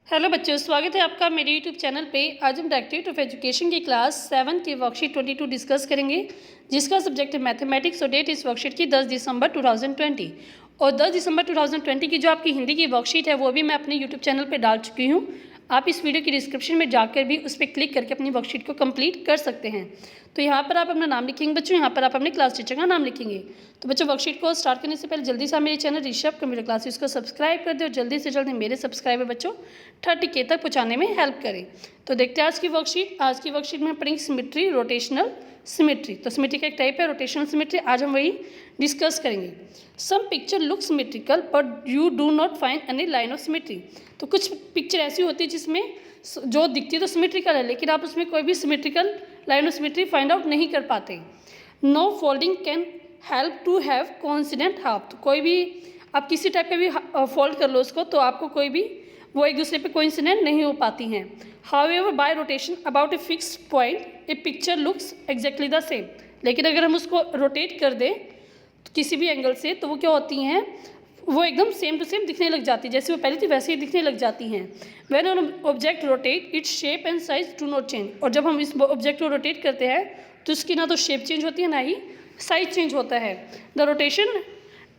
Hello बच्चों, स्वागत है आपका मेरे यूट्यूब चैनल पे। आज हम डायरेक्टरेट ऑफ एजुकेशन की क्लास 7 की वर्कशीट 22 डिस्कस करेंगे, जिसका सब्जेक्ट है मैथमेटिक्स। और डेट इस वर्कशीट की 10 दिसंबर 2020। और 10 दिसंबर 2020 की जो आपकी हिंदी की वर्कशीट है वो भी मैं अपने यूट्यूब चैनल पे डाल चुकी हूँ। आप इस वीडियो की डिस्क्रिप्शन में जाकर भी उस पर क्लिक करके अपनी वर्कशीट को कंप्लीट कर सकते हैं। तो यहाँ पर आप अपना नाम लिखेंगे बच्चों, यहाँ पर आप अपने क्लास टीचर का नाम लिखेंगे। तो बच्चों, वर्कशीट को स्टार्ट करने से पहले जल्दी से आप मेरे चैनल ऋषभ कंप्यूटर क्लासेस को सब्सक्राइब कर दें और जल्दी से जल्दी मेरे सब्सक्राइबर बच्चों 30K तक पहुँचाने में हेल्प करें। तो देखते हैं आज की वर्कशीट। आज की वर्कशीट में पढ़ेंगे सिमेट्री, रोटेशनल सिमेट्री। तो सिमेट्री का एक टाइप है रोटेशनल सिमेट्री, आज हम वही डिस्कस करेंगे। Some picture look symmetrical but you do not find any line of symmetry. तो कुछ पिक्चर ऐसी होती है जिसमें जो दिखती तो सिमेट्रिकल है, लेकिन आप उसमें कोई भी symmetrical line of symmetry find out नहीं कर पाते। No folding can help to have coincident half. तो कोई भी आप किसी टाइप का भी फोल्ड कर लो उसको, तो आपको कोई भी वो एक दूसरे पे कोइंसिडेंट नहीं हो पाती हैं। However bye rotation about a fixed point A picture looks exactly the same. लेकिन अगर हम उसको रोटेट कर दें तो किसी भी एंगल से, तो वो क्या होती हैं, वो एकदम सेम टू सेम दिखने लग जाती है। जैसे वो पहले थी वैसे ही दिखने लग जाती हैं। When an object rotate its shape and size do not change. और जब हम इस ऑब्जेक्ट को रोटेट करते हैं तो उसकी ना तो शेप चेंज होती है ना ही साइज चेंज होता है। The rotation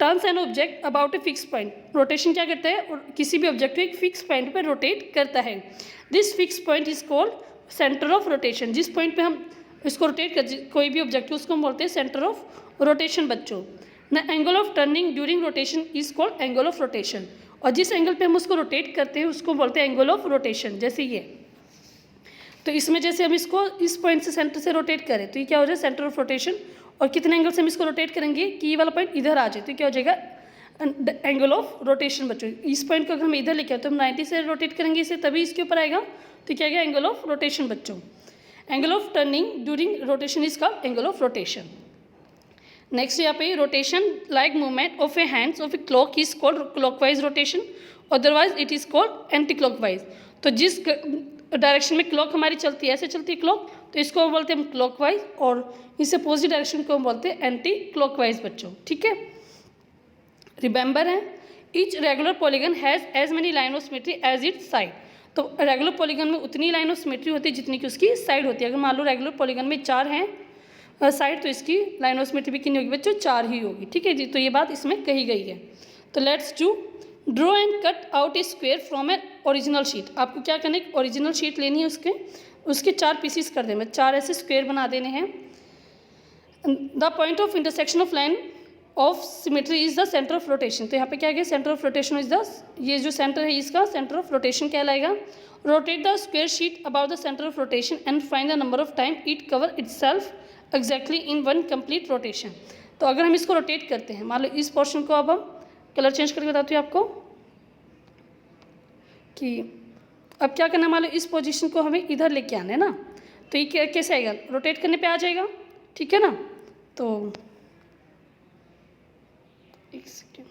turns an object about a fix point. Rotation क्या करता है, और किसी भी ऑब्जेक्ट को एक फिक्स पॉइंट पर रोटेट करता है। This fix point is called centre of rotation. जिस पॉइंट पे हम इसको रोटेट कर कोई भी ऑब्जेक्ट उसको हम बोलते हैं सेंटर ऑफ रोटेशन बच्चों। The angle of turning during rotation is called angle of rotation. और जिस एंगल पे हम उसको रोटेट करते हैं उसको बोलते हैं एंगल ऑफ रोटेशन। जैसे ये, तो इसमें जैसे हम इसको इस पॉइंट से सेंटर से रोटेट करें तो ये क्या हो जाए, सेंटर ऑफ रोटेशन। और कितने एंगल से हम इसको रोटेट करेंगे कि ये वाला पॉइंट इधर आ जाए तो क्या हो जाएगा, एंगल ऑफ रोटेशन बच्चों। इस पॉइंट को अगर हम इधर लेके आए तो हम 90 से रोटेट करेंगे इसे, तभी इसके ऊपर आएगा, तो क्या आएगा, एंगल ऑफ रोटेशन बच्चों। Angle of turning during rotation is called angle of rotation. Next यहाँ पे rotation like movement of A hands of a clock is called clockwise rotation, otherwise it is called anti clockwise. तो जिस direction में clock हमारी चलती है, ऐसे चलती है क्लॉक, तो इसको हम बोलते हैं क्लॉकवाइज, और इससे अपोजिट डायरेक्शन को हम बोलते हैं एंटी क्लॉकवाइज बच्चों। ठीक है, रिमेंबर है each regular polygon has as many line of symmetry as its side. तो रेगुलर पॉलीगन में उतनी लाइन ऑफ सिमेट्री होती है जितनी कि उसकी साइड होती है। अगर मान लो रेगुलर पॉलीगन में 4 हैं साइड, तो इसकी लाइन ऑफ सिमेट्री भी कितनी होगी बच्चों, 4 ही होगी। ठीक है जी, तो ये बात इसमें कही गई है। तो let's do draw and cut out A square from an original sheet. आपको क्या करना है, ओरिजिनल शीट लेनी है, उसके 4 पीसीस कर देना, 4 ऐसे स्क्वायर बना देने हैं। The point of intersection of line of symmetry is the centre of rotation. तो यहाँ पे क्या है, centre of rotation is the, ये जो सेंटर है इसका सेंटर ऑफ रोटेशन कहलाएगा। Rotate the square sheet about the centre of rotation and find the number of time it cover itself exactly in one complete rotation. तो अगर हम इसको rotate करते हैं, मान लो इस पोर्शन को, अब हम कलर चेंज करके बताती हूँ आपको कि अब क्या करना है। मान लो इस पोजीशन को हमें इधर लेके आना है ना, तो ये कैसे आएगा, रोटेट करने पे आ जाएगा। ठीक है ना, तो एक सेकेंड,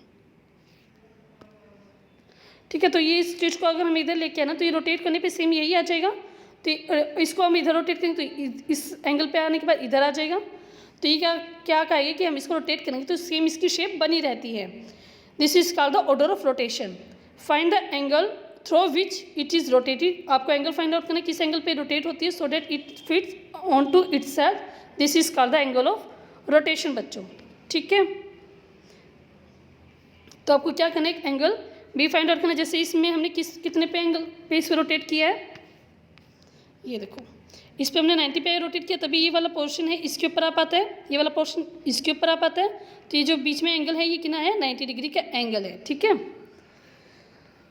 ठीक है, तो ये इस चीज़ को अगर हम इधर लेके आना तो ये रोटेट करने पे सेम यही आ जाएगा। तो इसको हम इधर रोटेट करेंगे तो इस एंगल पे आने के बाद इधर आ जाएगा। तो ये क्या क्या कहेगा कि हम इसको रोटेट करेंगे तो सेम इसकी शेप बनी रहती है। This is called the order of rotation. Find the angle through which it is rotated. आपको एंगल फाइंड आउट करना है किस एंगल पे रोटेट होती है, so that it fits on to itself. This is called the angle of rotation बच्चों। ठीक है, तो आपको क्या करना है, एंगल बी फाइंड आउट करना। जैसे इसमें हमने कितने पे एंगल पे इस पर रोटेट किया है, ये देखो इस पे हमने 90 पे रोटेट किया, तभी ये वाला पोर्शन है इसके ऊपर आ पाता है, ये वाला पोर्शन इसके ऊपर आ पाता है। तो ये जो बीच में एंगल है ये कितना है, 90 डिग्री का एंगल है। ठीक है,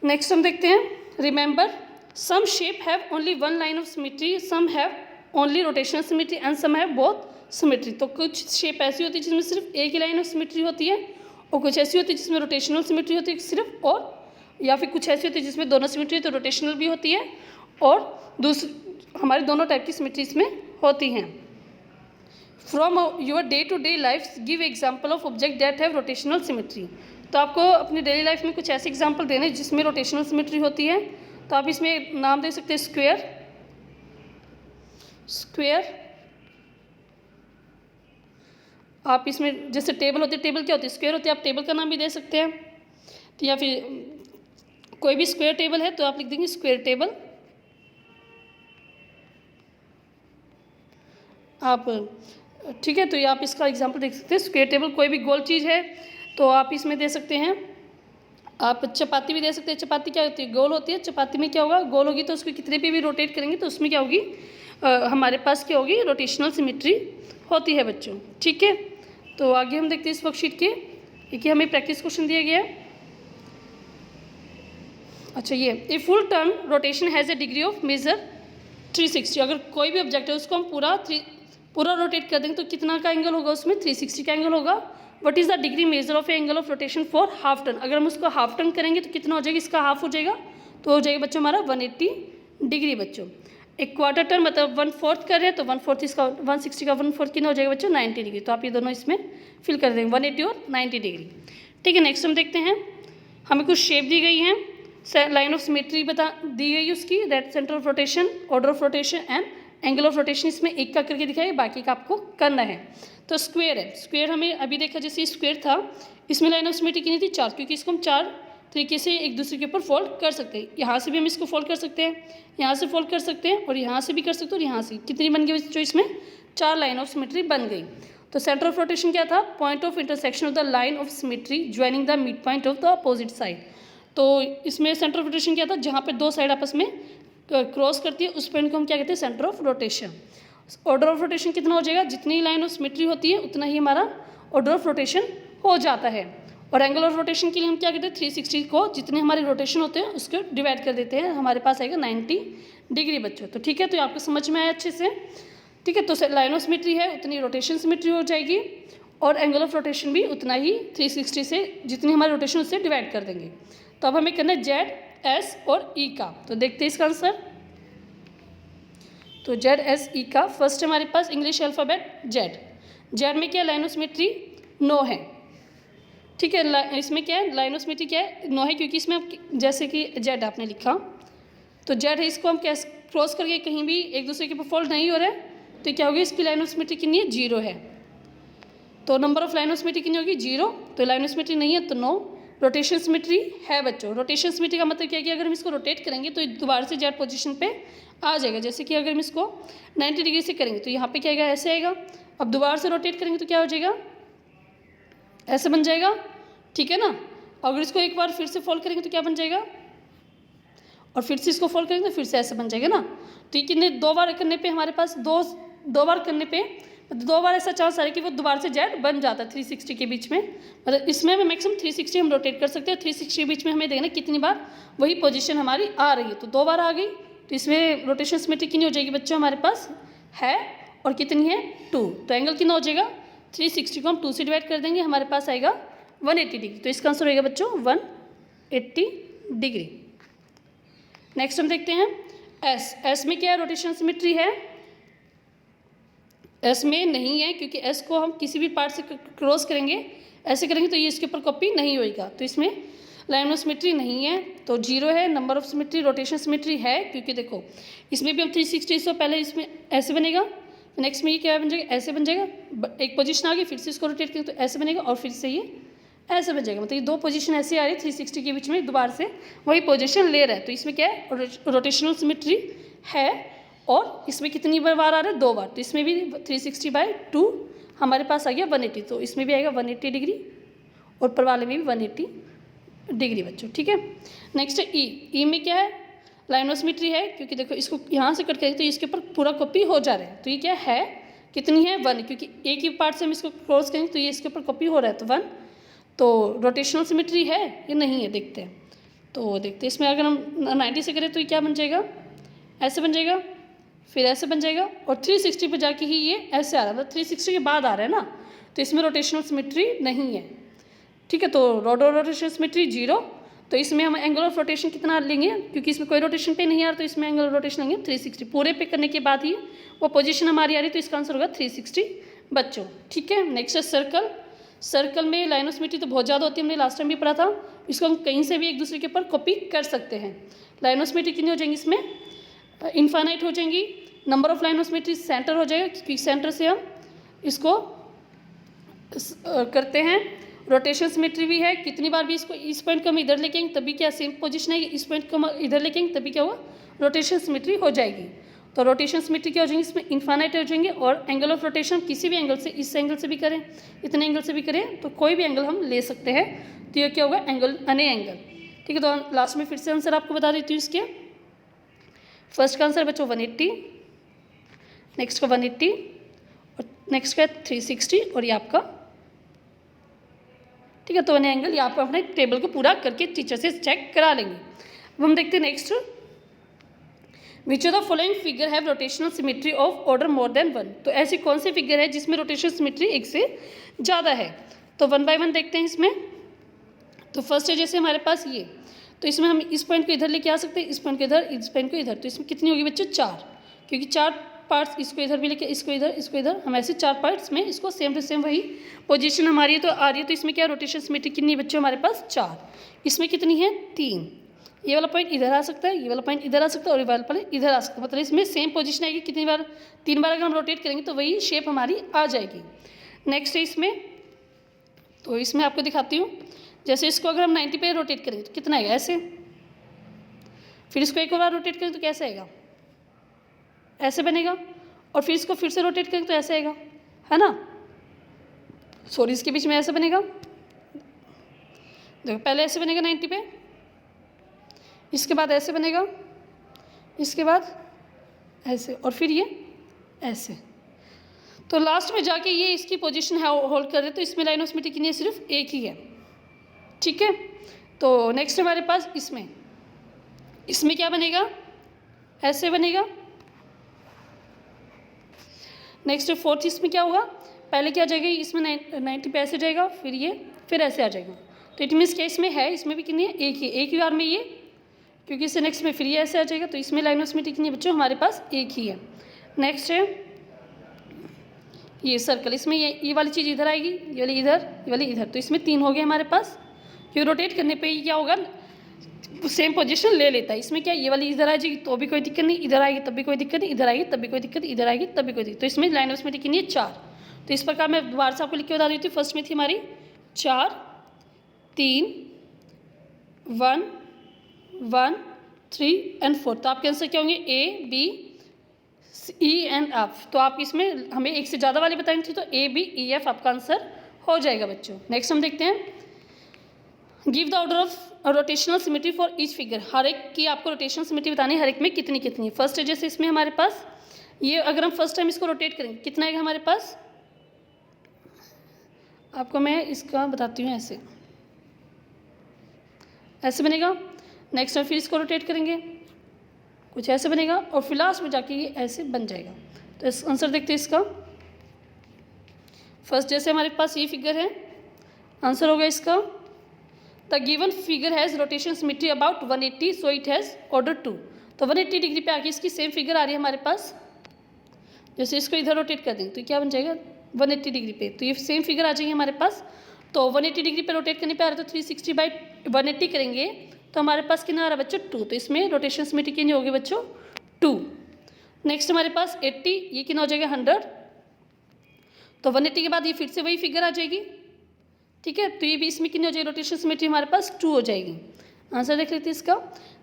नेक्स्ट हम देखते हैं, remember some shape have only one line of symmetry, some have only rotational symmetry and some have both symmetry. तो कुछ शेप ऐसी होती है जिसमें सिर्फ एक ही लाइन ऑफ सिमेट्री होती है, और कुछ ऐसी होती है जिसमें रोटेशनल सिमेट्री होती है सिर्फ, और या फिर कुछ ऐसी होती है जिसमें दोनों सिमेट्री, तो रोटेशनल भी होती है और दूसरी हमारे दोनों टाइप की सिमेट्री इसमें होती हैं। From your day to day life give example of object that have rotational symmetry. तो आपको अपनी डेली लाइफ में कुछ ऐसे एग्जाम्पल देने जिसमें रोटेशनल सिमेट्री होती है। तो आप इसमें नाम दे सकते हैं स्क्वायर, स्क्वायर। आप इसमें जैसे टेबल होती है, टेबल क्या होती है, स्क्वायर होती है, आप टेबल का नाम भी दे सकते हैं। तो या फिर कोई भी स्क्वायर टेबल है तो आप लिख देंगे स्क्वायर टेबल। आप ठीक है, तो ये आप इसका एग्जांपल देख सकते हैं। स्क्वायर टेबल कोई भी गोल चीज़ है तो आप इसमें दे सकते हैं। आप चपाती भी दे सकते हैं। चपाती क्या होती है? गोल होती है। चपाती में क्या होगा? गोल होगी तो उसको कितने पे भी रोटेट करेंगे तो उसमें क्या होगी? हमारे पास क्या होगी? रोटेशनल सिमेट्री होती है बच्चों। ठीक है, तो आगे हम देखते हैं इस वर्कशीट के। देखिए हमें प्रैक्टिस क्वेश्चन दिया गया है। अच्छा, ये a full turn rotation has a degree of measure 360। अगर कोई भी ऑब्जेक्ट है उसको हम पूरा रोटेट कर देंगे तो कितना का एंगल होगा? उसमें 360 का एंगल होगा। What is the degree measure of angle of rotation for half turn? अगर हम उसको हाफ टर्न करेंगे तो कितना हो जाएगा? इसका हाफ हो जाएगा तो हो जाएगा बच्चों हमारा 180 डिग्री बच्चों। एक क्वार्टर टर्न मतलब 1/4 कर रहे हैं तो 1/4 इसका 160 का 1/4 कितना हो जाएगा बच्चों? 90 डिग्री। तो आप ये दोनों इसमें फिल कर देंगे 180 और 90 डिग्री। ठीक है, नेक्स्ट हम देखते हैं। हमें कुछ शेप दी गई है, लाइन ऑफ सिमेट्री दी गई उसकी, that centre of rotation, order of rotation and angle of rotation. इसमें एक का करके दिखाया, बाकी का आपको करना है। तो स्क्वायर है, स्क्वायर हमें अभी देखा जैसे स्क्वायर था, इसमें लाइन ऑफ सिमेट्री कितनी थी? 4, क्योंकि इसको हम 4 तरीके से एक दूसरे के ऊपर फोल्ड कर सकते हैं। यहाँ से भी हम इसको फोल्ड कर सकते हैं, यहाँ से फोल्ड कर सकते हैं और यहाँ से भी कर सकते हैं और यहाँ से। कितनी बन गई जो इसमें? 4 लाइन ऑफ सिमेट्री बन गई। तो सेंटर ऑफ रोटेशन क्या था? Point of intersection of the line of symmetry joining the mid point of the opposite side. तो इसमें सेंटर ऑफ रोटेशन क्या था? जहाँ पे दो साइड आपस में क्रॉस करती है उस पॉइंट को हम क्या कहते हैं? Centre of rotation. Order of rotation कितना हो जाएगा? जितनी लाइन ऑफ सिमेट्री होती है उतना ही हमारा ऑर्डर ऑफ रोटेशन हो जाता है। और एंगल ऑफ रोटेशन के लिए हम क्या कहते हैं? 360 को जितने हमारे रोटेशन होते हैं उसको डिवाइड कर देते हैं, हमारे पास आएगा 90 डिग्री बच्चों। तो ठीक है, तो आपको समझ में आया अच्छे से। ठीक है, तो लाइन ऑफ सिमेट्री है उतनी रोटेशन सिमेट्री हो जाएगी और एंगल ऑफ रोटेशन भी उतना ही 360 से जितनी हमारी रोटेशन उससे डिवाइड कर देंगे। तो अब हमें करना है जेड, एस और ई का। तो देखते हैं इसका आंसर। तो जेड, एस, ई का फर्स्ट हमारे पास इंग्लिश अल्फ़ाबेट जेड। जेड में क्या लाइन ऑफ सिमेट्री? नो है। ठीक है, इसमें क्या है? लाइन ऑफ सिमेट्री क्या है? नो है, क्योंकि इसमें जैसे कि जेड आपने लिखा तो जेड है, इसको हम कैसे क्रॉस करके कहीं भी एक दूसरे के ऊपर फोल्ड नहीं हो रहा है तो क्या होगी? इसकी लाइन ऑफ सिमेट्री कितनी है? 0 है। तो number of line of symmetry कितनी होगी? 0। तो लाइन ऑफ सिमेट्री नहीं है तो नो। रोटेशन सिमेट्री है बच्चों। रोटेशन सिमेट्री का मतलब क्या है कि अगर हम इसको रोटेट करेंगे तो दोबारा से जेड पोजीशन पे आ जाएगा। जैसे कि अगर हम इसको 90 डिग्री से करेंगे तो यहाँ पे क्या आएगा? ऐसे आएगा। अब दोबारा से रोटेट करेंगे तो क्या हो जाएगा? ऐसे बन जाएगा। ठीक है ना। अगर इसको एक बार फिर से फोल्ड करेंगे तो क्या बन जाएगा? और फिर से इसको फोल्ड करेंगे तो फिर से ऐसे बन जाएगा ना। तो ये कितने 2 बार करने पे हमारे पास दो बार करने पे 2 बार ऐसा चांस आ रहा है कि वो दोबारा से जेड बन जाता है 360 के बीच में। मतलब इसमें हमें मैक्सिमम 360 हम रोटेट कर सकते हैं। 360 के बीच में हमें देखना कितनी बार वही पोजीशन हमारी आ रही है। तो 2 बार आ गई तो इसमें रोटेशन सिमेट्री कितनी हो जाएगी बच्चों? हमारे पास है और कितनी है? 2। तो एंगल कितना हो जाएगा? 360 को हम 2 से डिवाइड कर देंगे, हमारे पास आएगा 180 डिग्री। तो इसका आंसर होगा बच्चों 180 डिग्री। नेक्स्ट हम देखते हैं एस। एस में क्या है? रोटेशन सिमेट्री है। एस में नहीं है, क्योंकि एस को हम किसी भी पार्ट से क्रॉस करेंगे, ऐसे करेंगे तो ये इसके ऊपर कॉपी नहीं होएगा। तो इसमें लाइन ऑफ सिमेट्री नहीं है तो 0 है। Number of symmetry, rotation symmetry है, क्योंकि देखो इसमें भी हम 360 से पहले इसमें ऐसे बनेगा, नेक्स्ट में ये क्या बन जाएगा? ऐसे बन जाएगा। एक पोजीशन आ गई, फिर से इसको रोटेट करेंगे तो ऐसे बनेगा और फिर से ये ऐसे बन जाएगा। मतलब ये 2 पोजीशन ऐसे आ रही है 360 के बीच में, दोबारा से वही पोजीशन ले रहा है। तो इसमें क्या है? रोटेशनल सिमेट्री है और इसमें कितनी बार आ रहा है? 2 बार। तो इसमें भी 360/2 हमारे पास आ गया 180। तो इसमें भी आएगा 180 डिग्री और ऊपर वाले में भी 180 डिग्री बच्चों। ठीक है, नेक्स्ट है ई। ई में क्या है? लाइन ऑफ सिमेट्री है, क्योंकि देखो इसको यहाँ से कट करेंगे तो इसके ऊपर पूरा कॉपी हो जा रहा है। तो ये क्या है? कितनी है? 1, क्योंकि एक ही पार्ट से हम इसको क्रॉस करेंगे तो ये इसके ऊपर कॉपी हो रहा है तो 1। तो रोटेशनल सिमेट्री है ये नहीं है? देखते हैं। तो देखते हैं इसमें अगर हम 90 से करें तो ये क्या बन जाएगा? ऐसे बन जाएगा, फिर ऐसे बन जाएगा और 360 पे जाके ही ये ऐसे आ रहा है। मतलब 360 के बाद आ रहा है ना, तो इसमें रोटेशनल सिमेट्री नहीं है। ठीक है, तो रोटेशनल सिमेट्री 0। तो इसमें हम एंगल ऑफ रोटेशन कितना लेंगे? क्योंकि इसमें कोई रोटेशन पे नहीं आ रहा तो इसमें एंगल ऑफ रोटेशन लेंगे 360। पूरे पे करने के बाद ही वो पोजीशन हमारी आ रही, तो इसका आंसर होगा 360 बच्चों। ठीक है, नेक्स्ट है सर्कल। सर्कल में लाइन ऑफ सिमेट्री तो बहुत ज़्यादा होती है, हमने लास्ट टाइम भी पढ़ा था। इसको हम कहीं से भी एक दूसरे के ऊपर कॉपी कर सकते हैं। लाइन ऑफ सिमेट्री कितनी हो जाएंगी इसमें? इनफाइनाइट हो जाएंगी। Number of line of symmetry centre हो जाएगा, क्योंकि सेंटर से हम इसको करते हैं। रोटेशन सिमेट्री भी है, कितनी बार भी इसको इस पॉइंट को हम इधर लेके आएंगे तभी क्या सेम पोजीशन है, इस पॉइंट को हम इधर लेके आएंगे तभी क्या होगा, रोटेशन सिमेट्री हो जाएगी। तो रोटेशन सिमेट्री क्या हो जाएंगे, इसमें इन्फानाइट हो जाएंगे। और एंगल ऑफ रोटेशन किसी भी एंगल से, इस एंगल से भी करें, इतने एंगल से भी करें, तो कोई भी एंगल हम ले सकते हैं, तो ये क्या होगा, एंगल अने एंगल। ठीक है, तो लास्ट में फिर से आंसर आपको बता देती हूँ इसके। फर्स्ट का आंसर बच्चों 180, नेक्स्ट का 180 और नेक्स्ट का 360 और ये आपका, ठीक है। तो अने एंगल ये आप अपने टेबल को पूरा करके टीचर से चेक करा लेंगे। अब हम देखते हैं next, which of the following figure have rotational symmetry of order more than 1। तो ऐसी कौन सी फिगर है जिसमें रोटेशनल सिमेट्री एक से ज़्यादा है। तो 1 बाय 1 देखते हैं इसमें। तो फर्स्ट है जैसे हमारे पास ये, तो इसमें हम इस पॉइंट को इधर लेके आ सकते हैं, इस पॉइंट को इधर, इस पॉइंट को इधर। तो इसमें कितनी होगी बच्चों, 4, क्योंकि 4 पार्ट्स, इसको इधर भी लेके, इसको इधर, इसको इधर, हम ऐसे 4 पार्ट्स में इसको सेम टू सेम वही पोजीशन हमारी है तो आ रही है। तो इसमें क्या रोटेशन सिमेट्री कितनी है बच्चों हमारे पास, 4। इसमें कितनी है, 3। ये वाला पॉइंट इधर आ सकता है, ये वाला पॉइंट इधर आ सकता है और ये वाला पॉइंट इधर आ सकता है। मतलब इसमें सेम पोजीशन आएगी, कितनी बार, 3 बार अगर हम रोटेट करेंगे तो वही शेप हमारी आ जाएगी। नेक्स्ट है इसमें, तो इसमें आपको दिखाती हूँ, जैसे इसको अगर हम 90 पे रोटेट करेंगे तो कितना आएगा, ऐसे। फिर इसको एक और बार रोटेट करें तो कैसे आएगा, ऐसे बनेगा। और फिर इसको फिर से रोटेट करेंगे तो ऐसे आएगा, है ना। सॉरी, इसके बीच में ऐसे बनेगा, देखो पहले ऐसे बनेगा 90 पे, इसके बाद ऐसे बनेगा, इसके बाद ऐसे, और फिर ये ऐसे। तो लास्ट में जाके ये इसकी पोजीशन है होल्ड कर रहे, तो इसमें लाइन ऑफ सिमेट्री कितनी है, सिर्फ एक ही है। ठीक है, तो नेक्स्ट हमारे पास इसमें क्या बनेगा, ऐसे बनेगा। नेक्स्ट फोर्थ, इसमें क्या होगा, पहले क्या आ जाएगा, इसमें 90 पे ऐसे जाएगा, फिर ये, फिर ऐसे आ जाएगा। तो इट मीन्स क्या इसमें है, इसमें भी कितनी है, एक ही बार में ये, क्योंकि इससे नेक्स्ट में फिर ये ऐसे आ जाएगा। तो इसमें लाइन ऑफ सिमेट्री कितनी है बच्चों, हमारे पास एक ही है। नेक्स्ट है ये सर्कल, इसमें ये वाली चीज़ इधर आएगी, ये वाली इधर, ये वाली इधर। तो इसमें 3 हो गए हमारे पास, क्योंकि रोटेट करने पे ये क्या होगा, सेम पोजीशन ले लेता है। इसमें क्या, ये वाली इधर आ जाएगी तो भी कोई दिक्कत नहीं, इधर आएगी तब भी कोई दिक्कत नहीं, इधर आएगी तब भी कोई दिक्कत नहीं, इधर आएगी तब भी कोई दिक्कत। तो इसमें लाइन ऑफ सिमेट्री कितनी है, 4। तो इस प्रकार मैं दोबारा से आपको लिख के बता देती हूँ। फर्स्ट में थी हमारी 4, 3, 1, 1, 3 एंड 4। तो आपके आंसर क्या होंगे, A, B, E and F। तो आप इसमें हमें एक से ज़्यादा वाली बतानी थी, तो A, B, E, F आपका आंसर हो जाएगा बच्चों। नेक्स्ट हम देखते हैं, give the order of rotational symmetry for each figure. हर एक की आपको रोटेशनल सिमेट्री बतानी है, हर एक में कितनी कितनी। फर्स्ट है जैसे इसमें हमारे पास ये, अगर हम फर्स्ट टाइम इसको रोटेट करेंगे कितना आएगा हमारे पास, आपको मैं इसका बताती हूँ, ऐसे बनेगा। नेक्स्ट टाइम फिर इसको रोटेट करेंगे, कुछ ऐसे बनेगा, और फिर लास्ट में जाके ये ऐसे बन जाएगा। तो इस आंसर देखते हैं इसका। फर्स्ट जैसे हमारे पास ये फिगर है, आंसर होगा इसका, the given figure has rotation symmetry about 180 so it has order 2। तो 180 डिग्री पे आके इसकी सेम फिगर आ रही है हमारे पास। जैसे इसको इधर रोटेट कर देंगे तो क्या बन जाएगा, 180 डिग्री पे, तो ये सेम फिगर आ जाएगी हमारे पास। तो 180 डिग्री पे रोटेट करने पे आ रहा है, तो 360 बाई 180 करेंगे तो हमारे पास कितना आ रहा है बच्चों, 2। तो इसमें रोटेशन सिमेट्री कितनी होगी बच्चों, 2। नेक्स्ट हमारे पास 80, ये कितना हो जाएगा, 100। तो 180 के बाद ये फिर से वही फिगर आ जाएगी। ठीक है, तो ये भी इसमें कितनी हो जाएगी, रोटेशन सिमेट्री हमारे पास 2 हो जाएगी। आंसर देख लेते हैं इसका,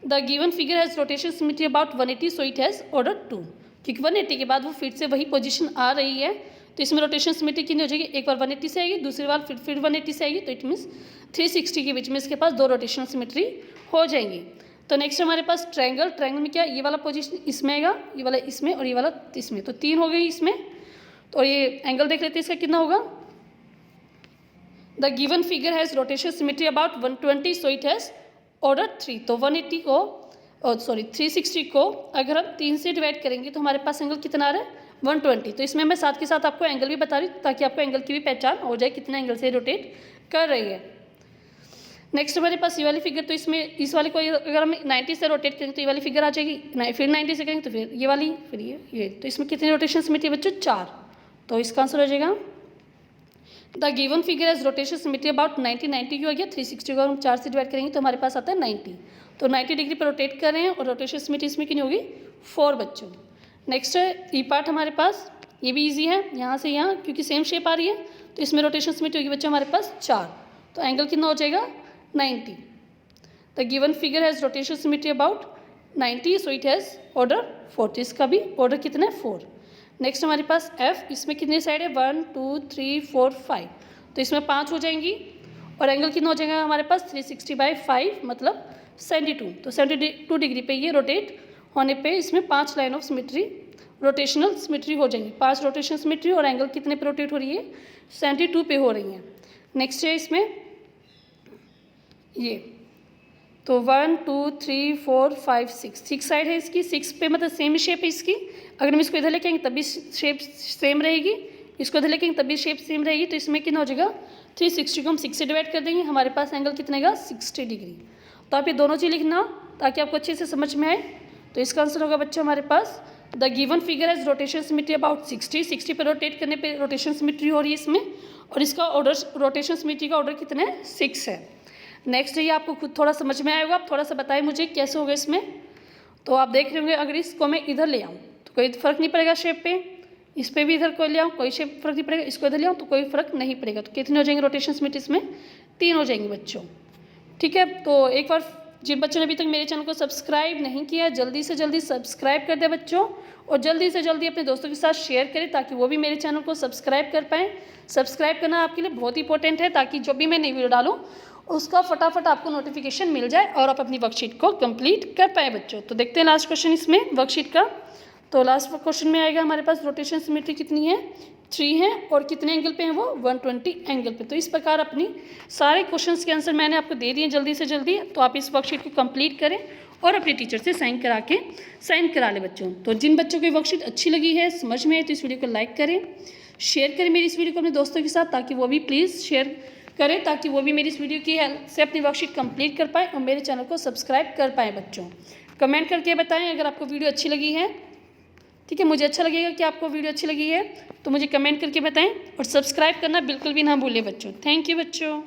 the given figure has rotation symmetry about 180 so it has order 2। क्योंकि 180 के बाद वो फिर से वही पोजीशन आ रही है, तो इसमें रोटेशन सिमेट्री कितनी हो जाएगी, एक बार 180 से आएगी, दूसरी बार फिर 180 से आएगी। तो इट मीन्स 360 के बीच में इसके पास 2 रोटेशनल सिमेट्री हो जाएंगी। तो नेक्स्ट हमारे पास ट्रायंगल, ट्रायंगल में क्या, ये वाला पोजीशन इसमें आएगा, ये वाला इसमें और ये वाला इसमें, तो 3 हो गई इसमें। तो ये एंगल देख लेते हैं इसका कितना होगा, the given figure has rotation symmetry about 120 so it has order 3। तो 180 को 360 को अगर हम 3 से डिवाइड करेंगे तो हमारे पास एंगल कितना आ रहा है, 120। तो इसमें मैं साथ के साथ आपको एंगल भी बता रही हूँ ताकि आपको एंगल की भी पहचान हो जाए, कितना एंगल से रोटेट कर रही है। नेक्स्ट हमारे पास ये वाली फिगर, तो इसमें इस वाले को अगर हम 90 से रोटेट करेंगे तो ये वाली फिगर आ जाएगी, फिर 90 से करेंगे तो फिर ये वाली, फिर ये। तो इसमें कितनी रोटेशन सिमेट्री बच्चों, 4। तो इसका आंसर हो जाएगा, the given figure has rotation symmetry about 90 क्यों आ गया, 360 को हम 4 से डिवाइड करेंगे तो हमारे पास आता है 90। तो 90 डिग्री पर रोटेट कर रहे हैं और रोटेशन सिमेट्री इसमें कितनी होगी, 4 बच्चों। नेक्स्ट है ई पार्ट हमारे पास, ये भी इजी है, यहाँ से यहाँ क्योंकि सेम शेप आ रही है तो इसमें रोटेशन सिमेट्री होगी बच्चों हमारे पास 4। तो एंगल कितना हो जाएगा 90। The given figure has rotation symmetry about 90, so it has order 4। तो इसका भी ऑर्डर कितना है 4। नेक्स्ट हमारे पास F, इसमें कितनी साइड है 1 2 3 4 5, तो इसमें 5 हो जाएंगी और एंगल कितना हो जाएगा हमारे पास 360/5 मतलब 72। तो 72 डिग्री पे ये रोटेट होने पे इसमें 5 line of symmetry rotational symmetry हो जाएंगी। 5 रोटेशन सिमेट्री और एंगल कितने पे रोटेट हो रही है 72 पे हो रही है। नेक्स्ट है इसमें ये, तो 1 2 3 4 5 6 साइड है इसकी, 6 पे मतलब सेम शेप है इसकी। अगर हम इसको इधर लेके आएंगे तभी शेप सेम रहेगी, इसको इधर लेके आएंगे तभी शेप सेम रहेगी। तो इसमें कितना हो जाएगा 360 को हम 6 से डिवाइड कर देंगे, हमारे पास एंगल कितने का 60 डिग्री। तो आप ये दोनों चीज़ लिखना ताकि आपको अच्छे से समझ में आए। तो इसका आंसर होगा बच्चों हमारे पास the given figure has rotation symmetry about 60 पे रोटेट करने पे रोटेशन सिमेट्री हो रही है इसमें, और इसका ऑर्डर रोटेशन सिमेट्री का ऑर्डर कितना है 6 है। नेक्स्ट ये आपको खुद थोड़ा समझ में आएगा, आप थोड़ा सा बताएं मुझे कैसे होगा इसमें। तो आप देख रहे होंगे अगर इसको मैं इधर ले आऊँ तो कोई फ़र्क नहीं पड़ेगा शेप पे, इस पर भी इधर कोई ले आऊँ कोई शेप फ़र्क नहीं पड़ेगा, इसको इधर ले आऊँ तो कोई फ़र्क नहीं पड़ेगा। तो कितने हो जाएंगे रोटेशन सिमेट्री इसमें 3 हो जाएंगे बच्चों। ठीक है, तो एक बार जिन बच्चों ने अभी तक मेरे चैनल को सब्सक्राइब नहीं किया जल्दी से जल्दी सब्सक्राइब कर दे बच्चों, और जल्दी से जल्दी अपने दोस्तों के साथ शेयर करें ताकि वो भी मेरे चैनल को सब्सक्राइब कर पाएँ। सब्सक्राइब करना आपके लिए बहुत इंपॉर्टेंट है ताकि जो भी मैं नई वीडियो डालूँ उसका फटाफट आपको नोटिफिकेशन मिल जाए और आप अपनी वर्कशीट को कंप्लीट कर पाए बच्चों। तो देखते हैं लास्ट क्वेश्चन इसमें वर्कशीट का। तो लास्ट क्वेश्चन में आएगा हमारे पास रोटेशन सिमेट्री कितनी है 3 है और कितने एंगल पे हैं वो 120 एंगल पे। तो इस प्रकार अपनी सारे क्वेश्चंस के आंसर मैंने आपको दे दिए जल्दी से जल्दी। तो आप इस वर्कशीट को कंप्लीट करें और अपने टीचर से साइन करा ले बच्चों। तो जिन बच्चों को वर्कशीट अच्छी लगी है समझ में आए तो इस वीडियो को लाइक करें, शेयर करें मेरी इस वीडियो को अपने दोस्तों के साथ ताकि वो भी प्लीज़ शेयर करें ताकि वो भी मेरी इस वीडियो की हेल्प से अपनी वर्कशीट कंप्लीट कर पाएँ और मेरे चैनल को सब्सक्राइब कर पाएँ बच्चों। कमेंट करके बताएं अगर आपको वीडियो अच्छी लगी है। ठीक है, मुझे अच्छा लगेगा कि आपको वीडियो अच्छी लगी है तो मुझे कमेंट करके बताएं और सब्सक्राइब करना बिल्कुल भी ना भूलें बच्चों। थैंक यू बच्चों।